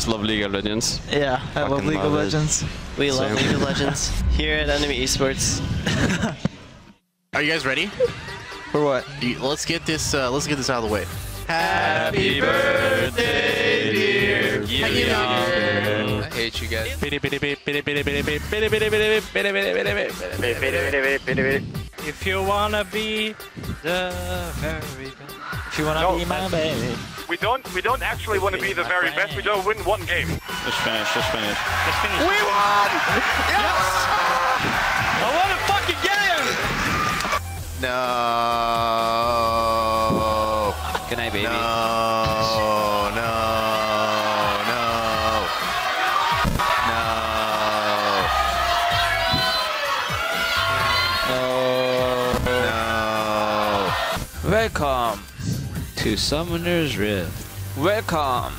just love League of Legends. Yeah, I love League of Legends. We love League of Legends here at Enemy Esports. Are you guys ready? For what? Let's get this out of the way. Happy birthday, dear Gideon. I hate you guys. If you wanna be the very best. If you wanna be my baby. We don't actually want to be the very best. We don't win one game. Just finish. We won! Yes! I wanna fucking get him! No. Good night, baby. No. Welcome to Summoner's Rift. Welcome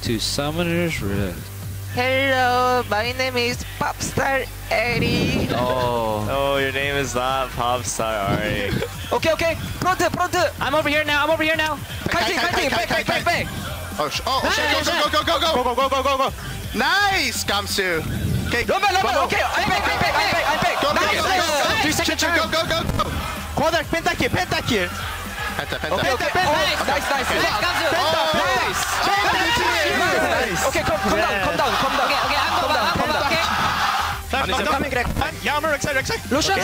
to Summoner's Rift. Hello, my name is Popstar Eddie. Oh, your name is not Popstar Ari. Okay. Pronto. I'm over here now. Fighting. Back. Oh, shit. Go. Nice, Gamsu. Okay, No. Okay, I'm back. Go. Nice. 3 seconds. Go. Corner, penta. Penta. Okay. Nice. Nice. Okay, calm down. I'm coming, Greg. Yeah, I'm excited. Lucian.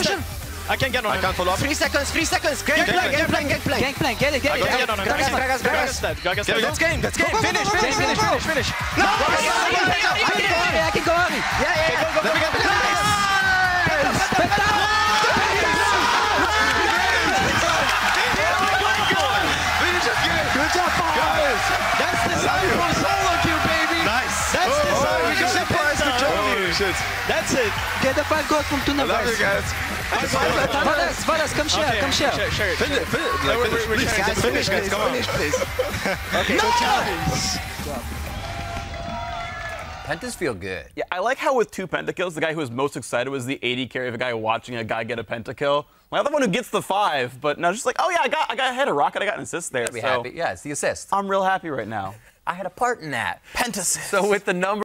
I can't get on. I can't follow up. 3 seconds. Gangplank. Get it. Gragas. That's game. Finish. No! I can go on. Yeah. Good job, Paul. That's the sign for solo queue, baby. Nice. That's the sign. We just surprised the Shit. That's it. Get the 5 goals from Tuna. I love you guys. Vadas, come share. Finish, guys. Come on. Please. Okay. Nice. Pentas feel good. Yeah, I like how with 2 pentakills, the guy who was most excited was the AD carry of a guy watching a guy get a pentakill. Like, I'm the one who gets the 5, but now just like, oh yeah, I got a head of rocket, I got an assist there. Be happy. Yeah, it's the assist. I'm real happy right now. I had a part in that. Pentasist. So with the number